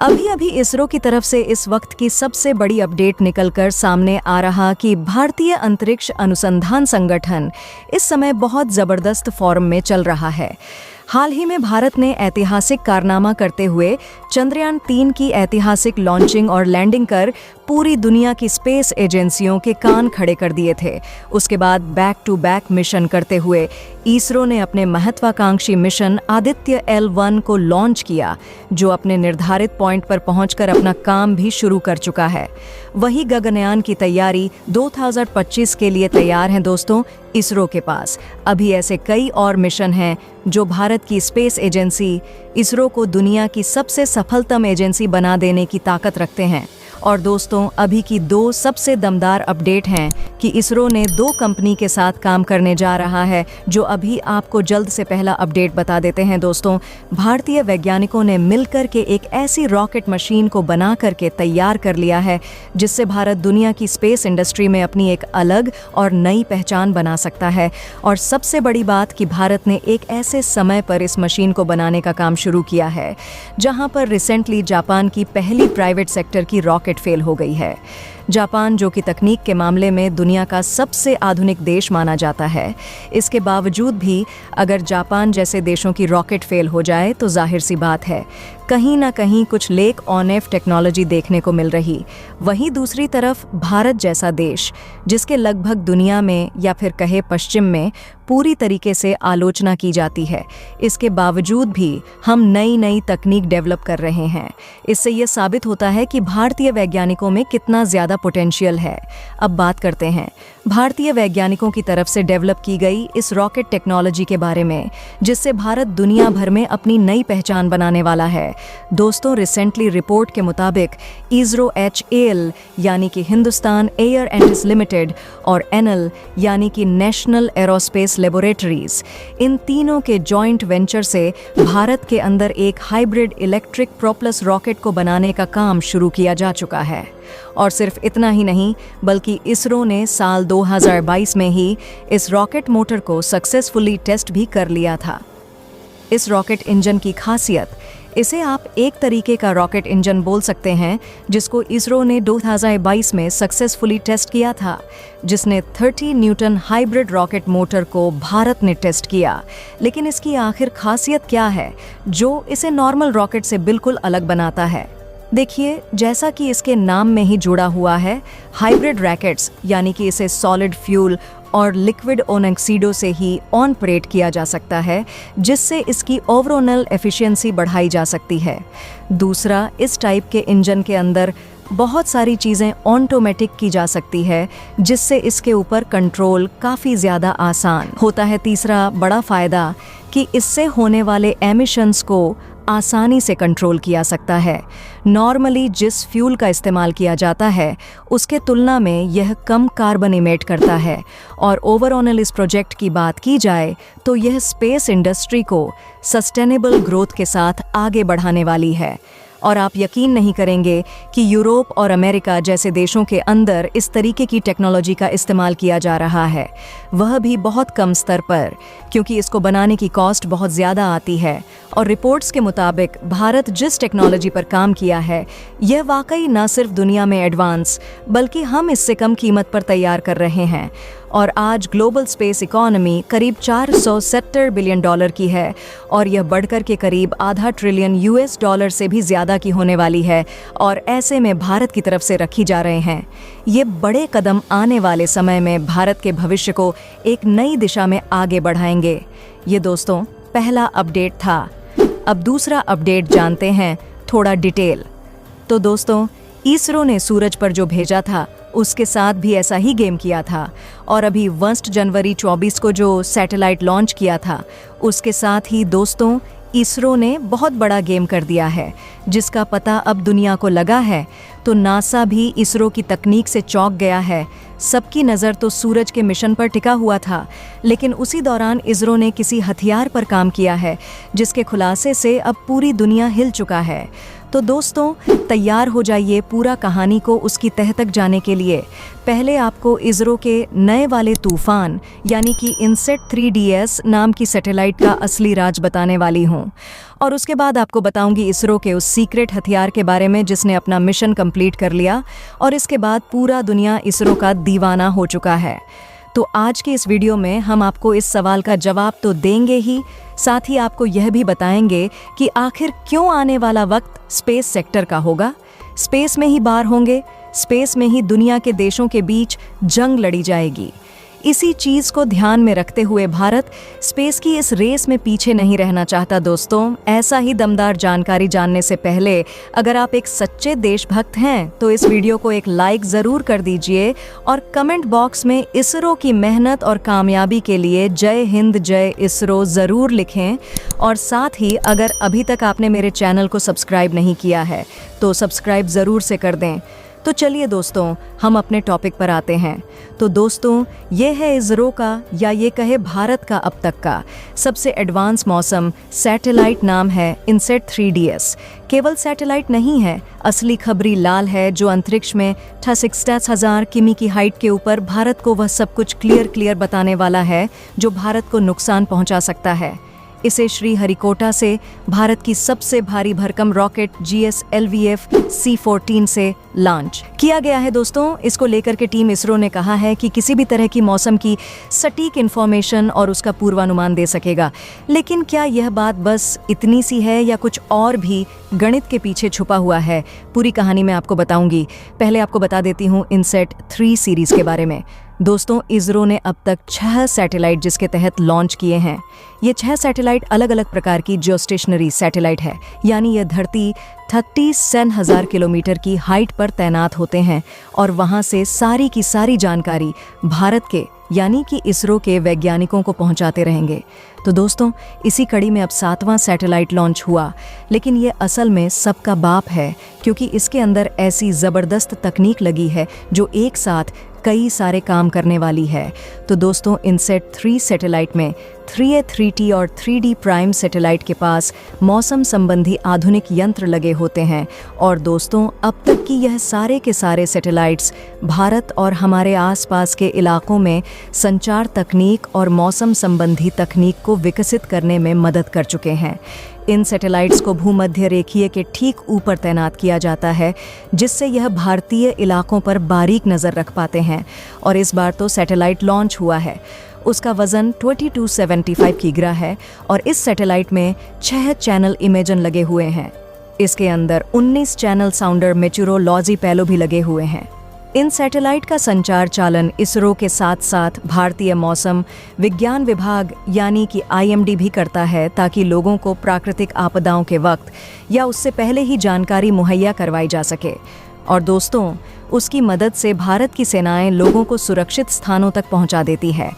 अभी अभी इसरो की तरफ से इस वक्त की सबसे बड़ी अपडेट निकलकर सामने आ रहा कि भारतीय अंतरिक्ष अनुसंधान संगठन इस समय बहुत जबरदस्त फॉर्म में चल रहा है। हाल ही में भारत ने ऐतिहासिक कारनामा करते हुए चंद्रयान 3 की ऐतिहासिक लॉन्चिंग और लैंडिंग कर पूरी दुनिया की स्पेस एजेंसियों के कान खड़े कर दिए थे। उसके बाद बैक टू बैक मिशन करते हुए इसरो ने अपने महत्वाकांक्षी मिशन आदित्य L1 को लॉन्च किया, जो अपने निर्धारित पॉइंट पर पहुंचकर अपना काम भी शुरू कर चुका है। वही गगनयान की तैयारी 2025 के लिए तैयार है दोस्तों। इसरो के पास अभी ऐसे कई और मिशन हैं जो भारत की स्पेस एजेंसी इसरो को दुनिया की सबसे सफलतम एजेंसी बना देने की ताकत रखते हैं। और दोस्तों, अभी की दो सबसे दमदार अपडेट हैं कि इसरो ने 2 कंपनी के साथ काम करने जा रहा है, जो अभी आपको जल्द से पहला अपडेट बता देते हैं दोस्तों। भारतीय वैज्ञानिकों ने मिलकर के एक ऐसी रॉकेट मशीन को बना करके तैयार कर लिया है जिससे भारत दुनिया की स्पेस इंडस्ट्री में अपनी एक अलग और नई पहचान बना सकता है। और सबसे बड़ी बात कि भारत ने एक ऐसे समय पर इस मशीन को बनाने का काम शुरू किया है जहां पर रिसेंटली जापान की पहली प्राइवेट सेक्टर की रॉकेट फेल हो गई है। जापान, जो कि तकनीक के मामले में दुनिया का सबसे आधुनिक देश माना जाता है, इसके बावजूद भी अगर जापान जैसे देशों की रॉकेट फेल हो जाए तो जाहिर सी बात है कहीं ना कहीं कुछ लेक ऑन एफ टेक्नोलॉजी देखने को मिल रही। वहीं दूसरी तरफ भारत जैसा देश, जिसके लगभग दुनिया में या फिर कहे पश्चिम में पूरी तरीके से आलोचना की जाती है, इसके बावजूद भी हम नई नई तकनीक डेवलप कर रहे हैं। इससे ये साबित होता है कि भारतीय वैज्ञानिकों में कितना ज़्यादा पोटेंशियल है। अब बात करते हैं भारतीय वैज्ञानिकों की तरफ से डेवलप की गई इस रॉकेट टेक्नोलॉजी के बारे में, जिससे भारत दुनिया भर में अपनी नई पहचान बनाने वाला है। दोस्तों, रिसेंटली रिपोर्ट के मुताबिक इसरो HAL यानी कि हिंदुस्तान एयर एंड लिमिटेड और NL यानी कि नेशनल एरोस्पेस लेबोरेटरीज, इन तीनों के जॉइंट वेंचर से भारत के अंदर एक हाइब्रिड इलेक्ट्रिक प्रोपल्स रॉकेट को बनाने का काम शुरू किया जा चुका है। और सिर्फ इतना ही नहीं, बल्कि इसरो ने साल 2022 में ही इस रॉकेट मोटर को सक्सेसफुली टेस्ट भी कर लिया था। इस रॉकेट इंजन की खासियत, इसे आप एक तरीके का रॉकेट इंजन बोल सकते हैं, जिसको इसरो ने 2022 में सक्सेसफुली टेस्ट किया था, जिसने 30 न्यूटन हाइब्रिड रॉकेट मोटर को भारत ने टेस्ट किया। लेकिन इसकी आखिर खासियत क्या है जो इसे नॉर्मल रॉकेट से बिल्कुल अलग बनाता है? देखिए, जैसा कि इसके नाम में ही जुड़ा हुआ है, हाइब्रिड रॉकेट्स यानी कि इसे सॉलिड फ्यूल और लिक्विड ऑक्सीडो से ही ऑपरेट किया जा सकता है, जिससे इसकी ओवरऑल एफिशिएंसी बढ़ाई जा सकती है। दूसरा, इस टाइप के इंजन के अंदर बहुत सारी चीज़ें ऑटोमेटिक की जा सकती है, जिससे इसके ऊपर कंट्रोल काफ़ी ज़्यादा आसान होता है। तीसरा बड़ा फ़ायदा कि इससे होने एमिशंस को आसानी से कंट्रोल किया सकता है। नॉर्मली जिस फ्यूल का इस्तेमाल किया जाता है उसके तुलना में यह कम कार्बन इमेट करता है। और ओवरऑल इस प्रोजेक्ट की बात की जाए तो यह स्पेस इंडस्ट्री को सस्टेनेबल ग्रोथ के साथ आगे बढ़ाने वाली है। और आप यकीन नहीं करेंगे कि यूरोप और अमेरिका जैसे देशों के अंदर इस तरीके की टेक्नोलॉजी का इस्तेमाल किया जा रहा है, वह भी बहुत कम स्तर पर, क्योंकि इसको बनाने की कॉस्ट बहुत ज़्यादा आती है। और रिपोर्ट्स के मुताबिक भारत जिस टेक्नोलॉजी पर काम किया है, यह वाकई न सिर्फ दुनिया में एडवांस, बल्कि हम इससे कम कीमत पर तैयार कर रहे हैं। और आज ग्लोबल स्पेस इकोनॉमी करीब $470 बिलियन की है, और यह बढ़कर के करीब आधा ट्रिलियन US से भी ज़्यादा की होने वाली है। और ऐसे में भारत की तरफ से रखी जा रहे हैं ये बड़े कदम आने वाले समय में भारत के भविष्य को एक नई दिशा में आगे बढ़ाएंगे। ये दोस्तों पहला अपडेट था। अब दूसरा अपडेट जानते हैं थोड़ा डिटेल। तो दोस्तों, इसरो ने सूरज पर जो भेजा था उसके साथ भी ऐसा ही गेम किया था। और अभी 1 जनवरी 2024 को जो सैटेलाइट लॉन्च किया था, उसके साथ ही दोस्तों इसरो ने बहुत बड़ा गेम कर दिया है, जिसका पता अब दुनिया को लगा है। तो नासा भी इसरो की तकनीक से चौंक गया है। सबकी नज़र तो सूरज के मिशन पर टिका हुआ था, लेकिन उसी दौरान इसरो ने किसी हथियार पर काम किया है, जिसके खुलासे से अब पूरी दुनिया हिल चुका है। तो दोस्तों तैयार हो जाइए पूरा कहानी को उसकी तह तक जाने के लिए। पहले आपको इसरो के नए वाले तूफान यानी कि इनसेट 3DS नाम की सैटेलाइट का असली राज बताने वाली हूँ, और उसके बाद आपको बताऊंगी इसरो के उस सीक्रेट हथियार के बारे में जिसने अपना मिशन कंप्लीट कर लिया, और इसके बाद पूरा दुनिया इसरो का दीवाना हो चुका है। तो आज के इस वीडियो में हम आपको इस सवाल का जवाब तो देंगे ही, साथ ही आपको यह भी बताएंगे कि आखिर क्यों आने वाला वक्त स्पेस सेक्टर का होगा। स्पेस में ही बार होंगे, स्पेस में ही दुनिया के देशों के बीच जंग लड़ी जाएगी। इसी चीज को ध्यान में रखते हुए भारत स्पेस की इस रेस में पीछे नहीं रहना चाहता। दोस्तों ऐसा ही दमदार जानकारी जानने से पहले अगर आप एक सच्चे देशभक्त हैं तो इस वीडियो को एक लाइक जरूर कर दीजिए, और कमेंट बॉक्स में इसरो की मेहनत और कामयाबी के लिए जय हिंद जय इसरो जरूर लिखें। और साथ ही अगर अभी तक आपने मेरे चैनल को सब्सक्राइब नहीं किया है तो सब्सक्राइब जरूर से कर दें। तो चलिए दोस्तों हम अपने टॉपिक पर आते हैं। तो दोस्तों ये है इसरो का, या ये कहे भारत का अब तक का सबसे एडवांस मौसम सैटेलाइट। नाम है इनसेट 3DS। केवल सैटेलाइट नहीं है, असली खबरी लाल है जो अंतरिक्ष में 66,000 किमी की हाइट के ऊपर भारत को वह सब कुछ क्लियर बताने वाला है जो भारत को नुकसान पहुंचा सकता है। इसे श्रीहरिकोटा से भारत की सबसे भारी भरकम रॉकेट GSLV-F C-14 से लॉन्च किया गया है। दोस्तों इसको लेकर के टीम इसरो ने कहा है कि किसी भी तरह की मौसम की सटीक इन्फॉर्मेशन और उसका पूर्वानुमान दे सकेगा। लेकिन क्या यह बात बस इतनी सी है या कुछ और भी गणित के पीछे छुपा हुआ है? पूरी कहानी मैं आपको बताऊंगी। पहले आपको बता देती हूँ इनसेट 3 सीरीज के बारे में। दोस्तों इसरो ने अब तक 6 सैटेलाइट जिसके तहत लॉन्च किए हैं। ये 6 सैटेलाइट अलग अलग प्रकार की जियोस्टेशनरी सैटेलाइट है, यानी यह धरती 37,000 किलोमीटर की हाइट पर तैनात होते हैं और वहां से सारी की सारी जानकारी भारत के यानी कि इसरो के वैज्ञानिकों को पहुंचाते रहेंगे। तो दोस्तों इसी कड़ी में अब 7वां सैटेलाइट लॉन्च हुआ, लेकिन ये असल में सबका बाप है क्योंकि इसके अंदर ऐसी ज़बरदस्त तकनीक लगी है जो एक साथ कई सारे काम करने वाली है। तो दोस्तों इनसेट 3 सैटेलाइट में 3A 3T और 3D प्राइम सैटेलाइट के पास मौसम संबंधी आधुनिक यंत्र लगे होते हैं। और दोस्तों अब तक की यह सारे के सारे सैटेलाइट्स भारत और हमारे आसपास के इलाकों में संचार तकनीक और मौसम संबंधी तकनीक को विकसित करने में मदद कर चुके हैं। इन सैटेलाइट्स को भूमध्य रेखीय के ठीक ऊपर तैनात किया जाता है, जिससे यह भारतीय इलाकों पर बारीक नज़र रख पाते हैं। और इस बार तो सैटेलाइट लॉन्च हुआ है, उसका वज़न 2275 किग्रा है और इस सैटेलाइट में 6 चैनल इमेजन लगे हुए हैं। इसके अंदर 19 चैनल साउंडर मेट्रोलॉजी पैलो भी लगे हुए हैं। इन सैटेलाइट का संचार चालन इसरो के साथ साथ भारतीय मौसम विज्ञान विभाग यानी कि IMD भी करता है, ताकि लोगों को प्राकृतिक आपदाओं के वक्त या उससे पहले ही जानकारी मुहैया करवाई जा सके। और दोस्तों उसकी मदद से भारत की सेनाएं लोगों को सुरक्षित स्थानों तक पहुंचा देती है।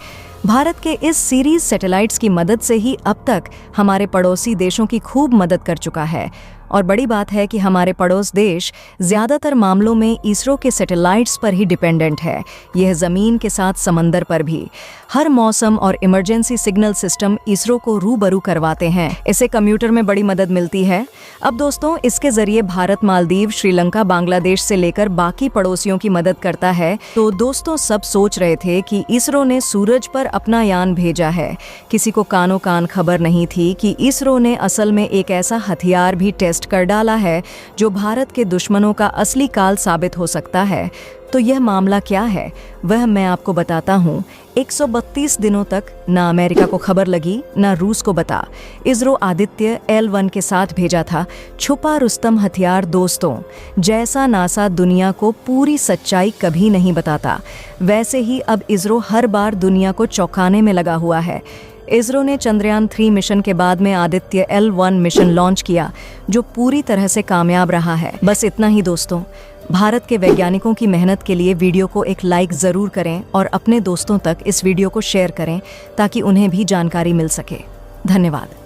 भारत के इस सीरीज सैटेलाइट्स की मदद से ही अब तक हमारे पड़ोसी देशों की खूब मदद कर चुका है। और बड़ी बात है कि हमारे पड़ोस देश ज़्यादातर मामलों में इसरो के सैटेलाइट्स पर ही डिपेंडेंट है, यह ज़मीन के साथ समंदर पर भी। हर मौसम और इमरजेंसी सिग्नल सिस्टम इसरो को रूबरू करवाते हैं। इससे कंप्यूटर में बड़ी मदद मिलती है। अब दोस्तों इसके ज़रिए भारत मालदीव, श्रीलंका, बांग्लादेश से लेकर बाकी पड़ोसियों की मदद करता है। तो दोस्तों सब सोच रहे थे कि इसरो ने सूरज पर अपना यान भेजा है। किसी को कानो कान खबर नहीं थी कि इसरो ने असल में एक ऐसा हथियार भी टेस्ट कर डाला है जो भारत के दुश्मनों का असली काल साबित हो सकता है। तो यह मामला क्या है वह मैं आपको बताता हूँ। 132 दिनों तक ना अमेरिका को खबर लगी ना रूस को बता। इसरो आदित्य L1 के साथ भेजा था छुपा रुस्तम हथियार। दोस्तों जैसा नासा दुनिया को पूरी सच्चाई कभी नहीं बताता, वैसे ही अब इसरो हर बार दुनिया को चौंकाने में लगा हुआ है। इसरो ने चंद्रयान 3 मिशन के बाद में आदित्य L1 मिशन लॉन्च किया जो पूरी तरह से कामयाब रहा है। बस इतना ही दोस्तों। भारत के वैज्ञानिकों की मेहनत के लिए वीडियो को एक लाइक ज़रूर करें और अपने दोस्तों तक इस वीडियो को शेयर करें ताकि उन्हें भी जानकारी मिल सके। धन्यवाद।